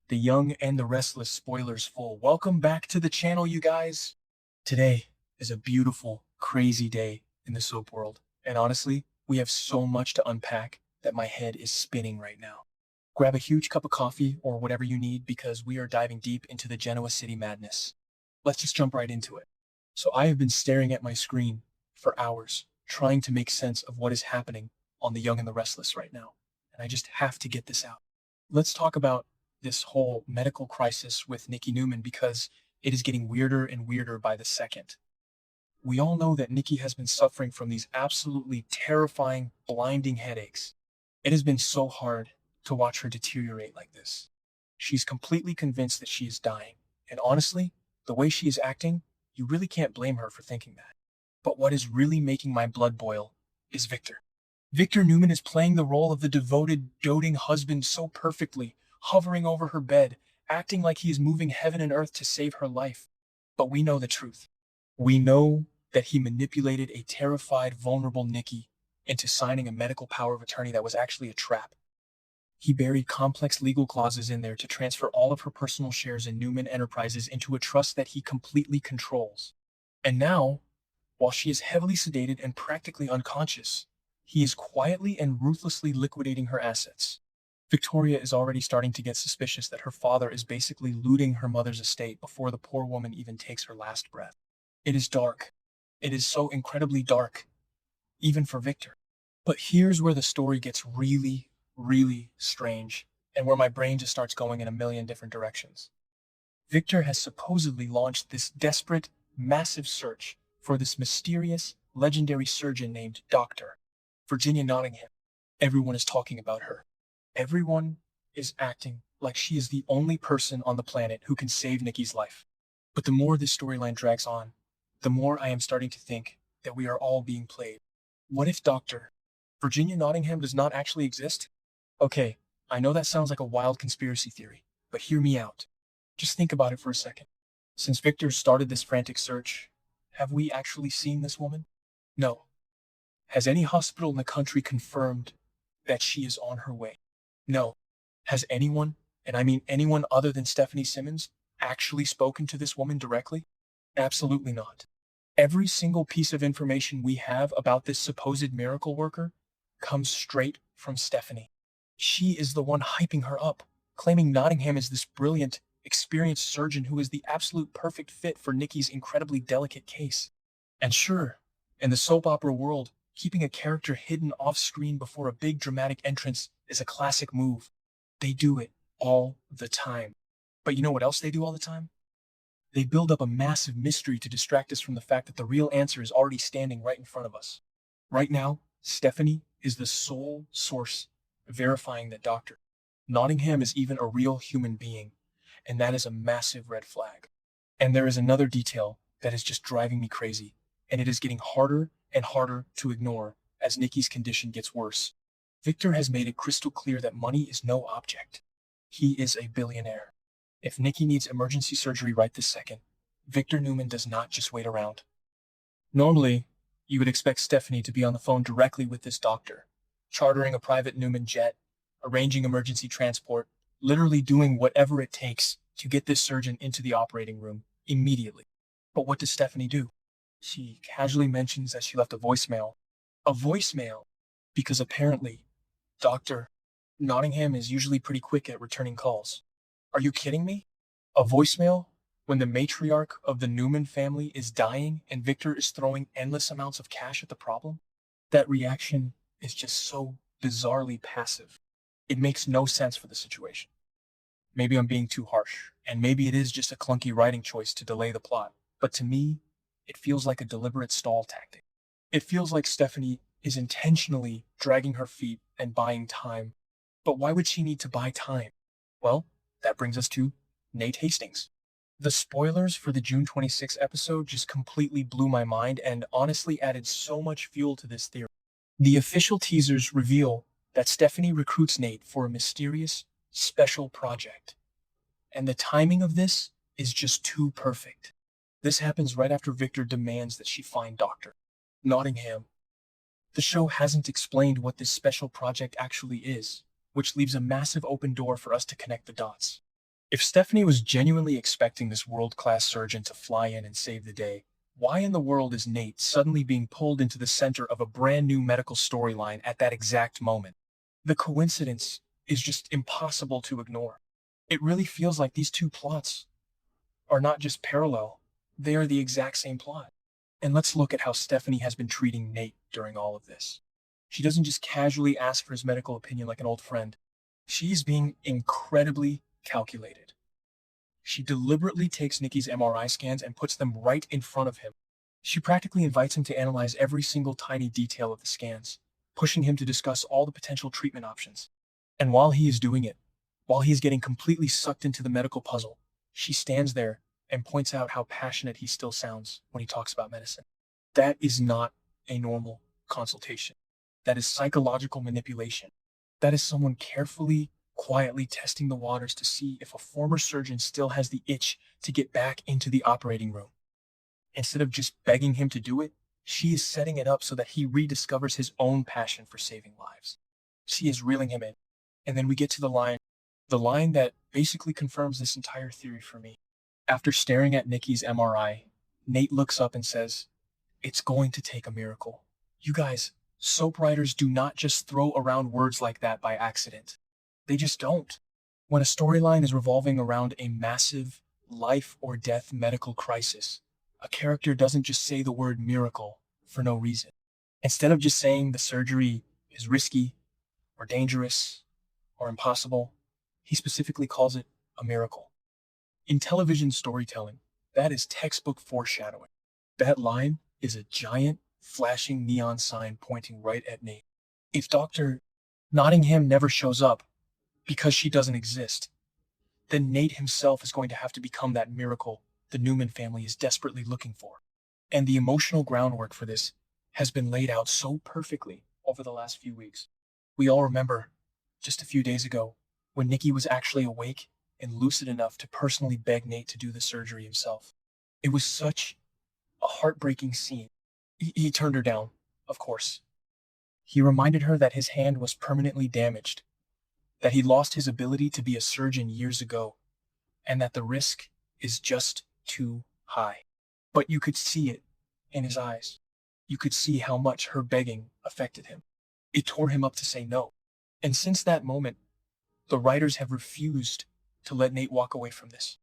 The Young and the Restless spoilers full. Welcome back to the channel, you guys. Today is a beautiful, crazy day in the soap world. And honestly, we have so much to unpack that my head is spinning right now. Grab a huge cup of coffee or whatever you need because we are diving deep into the Genoa City madness. Let's just jump right into it. So I have been staring at my screen for hours, trying to make sense of what is happening on The Young and the Restless right now. And I just have to get this out. Let's talk about this whole medical crisis with Nikki Newman because it is getting weirder and weirder by the second. We all know that Nikki has been suffering from these absolutely terrifying, blinding headaches. It has been so hard to watch her deteriorate like this. She's completely convinced that she is dying. And honestly, the way she is acting, you really can't blame her for thinking that. But what is really making my blood boil is Victor. Victor Newman is playing the role of the devoted, doting husband so perfectly, hovering over her bed, acting like he is moving heaven and earth to save her life. But we know the truth. We know that he manipulated a terrified, vulnerable Nikki into signing a medical power of attorney that was actually a trap. He buried complex legal clauses in there to transfer all of her personal shares in Newman Enterprises into a trust that he completely controls. And now, while she is heavily sedated and practically unconscious, he is quietly and ruthlessly liquidating her assets. Victoria is already starting to get suspicious that her father is basically looting her mother's estate before the poor woman even takes her last breath. It is dark. It is so incredibly dark, even for Victor. But here's where the story gets really, really strange, and where my brain just starts going in a million different directions. Victor has supposedly launched this desperate, massive search for this mysterious, legendary surgeon named Dr. Virginia Nottingham. Everyone is talking about her. Everyone is acting like she is the only person on the planet who can save Nikki's life. But the more this storyline drags on, the more I am starting to think that we are all being played. What if Dr. Virginia Nottingham does not actually exist? Okay, I know that sounds like a wild conspiracy theory, but hear me out. Just think about it for a second. Since Victor started this frantic search, have we actually seen this woman? No. Has any hospital in the country confirmed that she is on her way? No. Has anyone, and I mean anyone other than Stephanie Simmons, actually spoken to this woman directly? Absolutely not. Every single piece of information we have about this supposed miracle worker comes straight from Stephanie. She is the one hyping her up, claiming Nottingham is this brilliant, experienced surgeon who is the absolute perfect fit for Nikki's incredibly delicate case. And sure, in the soap opera world, keeping a character hidden off-screen before a big dramatic entrance is a classic move. They do it all the time. But you know what else they do all the time? They build up a massive mystery to distract us from the fact that the real answer is already standing right in front of us. Right now, Stephanie is the sole source verifying that Dr. Nottingham is even a real human being, and that is a massive red flag. And there is another detail that is just driving me crazy, and it is getting harder and harder to ignore as Nikki's condition gets worse. Victor has made it crystal clear that money is no object. He is a billionaire. If Nikki needs emergency surgery right this second, Victor Newman does not just wait around. Normally, you would expect Stephanie to be on the phone directly with this doctor, chartering a private Newman jet, arranging emergency transport, literally doing whatever it takes to get this surgeon into the operating room immediately. But what does Stephanie do? She casually mentions that she left a voicemail. A voicemail! Because apparently, Dr. Nottingham is usually pretty quick at returning calls. Are you kidding me? A voicemail when the matriarch of the Newman family is dying and Victor is throwing endless amounts of cash at the problem? That reaction is just so bizarrely passive. It makes no sense for the situation. Maybe I'm being too harsh, and maybe it is just a clunky writing choice to delay the plot, but to me, it feels like a deliberate stall tactic. It feels like Stephanie is intentionally dragging her feet and buying time. But why would she need to buy time? Well, that brings us to Nate Hastings. The spoilers for the June 26th episode just completely blew my mind and honestly added so much fuel to this theory. The official teasers reveal that Stephanie recruits Nate for a mysterious, special project. And the timing of this is just too perfect. This happens right after Victor demands that she find Dr. Nottingham. The show hasn't explained what this special project actually is, which leaves a massive open door for us to connect the dots. If Stephanie was genuinely expecting this world-class surgeon to fly in and save the day, why in the world is Nate suddenly being pulled into the center of a brand new medical storyline at that exact moment? The coincidence is just impossible to ignore. It really feels like these two plots are not just parallel, they are the exact same plot. And let's look at how Stephanie has been treating Nate during all of this. She doesn't just casually ask for his medical opinion like an old friend. She's being incredibly calculated. She deliberately takes Nikki's MRI scans and puts them right in front of him. She practically invites him to analyze every single tiny detail of the scans, pushing him to discuss all the potential treatment options. And while he is doing it, while he is getting completely sucked into the medical puzzle, she stands there and points out how passionate he still sounds when he talks about medicine. That is not a normal consultation. That is psychological manipulation. That is someone carefully, quietly testing the waters to see if a former surgeon still has the itch to get back into the operating room. Instead of just begging him to do it, she is setting it up so that he rediscovers his own passion for saving lives. She is reeling him in. And then we get to the line that basically confirms this entire theory for me. After staring at Nikki's MRI, Nate looks up and says, "It's going to take a miracle." You guys, soap writers do not just throw around words like that by accident. They just don't. When a storyline is revolving around a massive life or death medical crisis, a character doesn't just say the word miracle for no reason. Instead of just saying the surgery is risky or dangerous or impossible, he specifically calls it a miracle. In television storytelling, that is textbook foreshadowing. That line is a giant, flashing neon sign pointing right at Nate. If Dr. Nottingham never shows up because she doesn't exist, then Nate himself is going to have to become that miracle the Newman family is desperately looking for. And the emotional groundwork for this has been laid out so perfectly over the last few weeks. We all remember just a few days ago when Nikki was actually awake and lucid enough to personally beg Nate to do the surgery himself. It was such a heartbreaking scene. He turned her down, of course. He reminded her that his hand was permanently damaged, that he lost his ability to be a surgeon years ago, and that the risk is just too high. But you could see it in his eyes. You could see how much her begging affected him. It tore him up to say no. And since that moment, the writers have refused to let Nate walk away from this.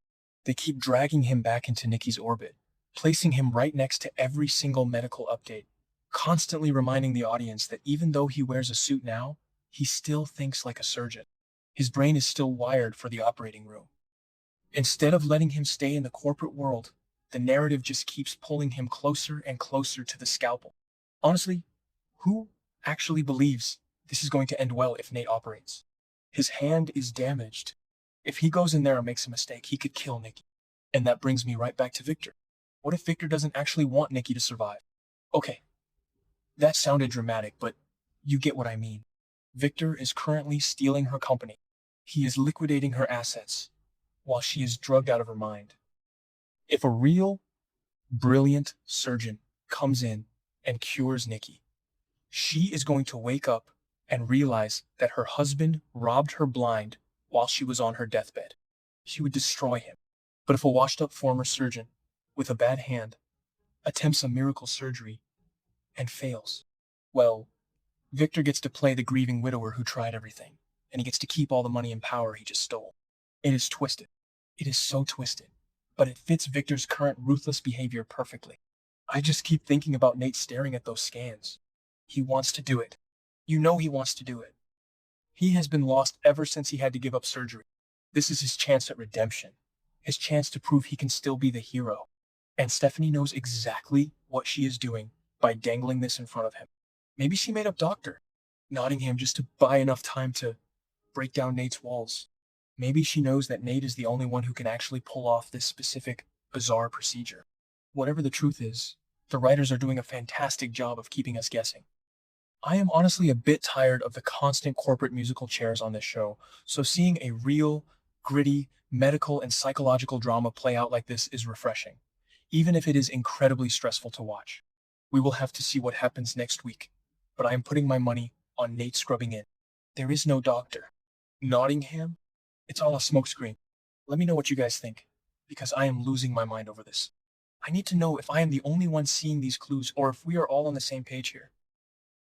They keep dragging him back into Nikki's orbit, placing him right next to every single medical update, constantly reminding the audience that even though he wears a suit now, he still thinks like a surgeon. His brain is still wired for the operating room. Instead of letting him stay in the corporate world, the narrative just keeps pulling him closer and closer to the scalpel. Honestly, who actually believes this is going to end well if Nate operates? His hand is damaged. If he goes in there and makes a mistake, he could kill Nikki. And that brings me right back to Victor. What if Victor doesn't actually want Nikki to survive? Okay, that sounded dramatic, but you get what I mean. Victor is currently stealing her company. He is liquidating her assets while she is drugged out of her mind. If a real, brilliant surgeon comes in and cures Nikki, she is going to wake up and realize that her husband robbed her blind while she was on her deathbed. She would destroy him. But if a washed-up former surgeon with a bad hand attempts a miracle surgery and fails, well, Victor gets to play the grieving widower who tried everything, and he gets to keep all the money and power he just stole. It is twisted. It is so twisted, but it fits Victor's current ruthless behavior perfectly. I just keep thinking about Nate staring at those scans. He wants to do it. You know he wants to do it. He has been lost ever since he had to give up surgery. This is his chance at redemption, his chance to prove he can still be the hero. And Stephanie knows exactly what she is doing by dangling this in front of him. Maybe she made up Dr. Nottingham just to buy enough time to break down Nate's walls. Maybe she knows that Nate is the only one who can actually pull off this specific, bizarre procedure. Whatever the truth is, the writers are doing a fantastic job of keeping us guessing. I am honestly a bit tired of the constant corporate musical chairs on this show, so seeing a real, gritty, medical and psychological drama play out like this is refreshing, even if it is incredibly stressful to watch. We will have to see what happens next week, but I am putting my money on Nate scrubbing in. There is no doctor. Nottingham? It's all a smokescreen. Let me know what you guys think, because I am losing my mind over this. I need to know if I am the only one seeing these clues or if we are all on the same page here.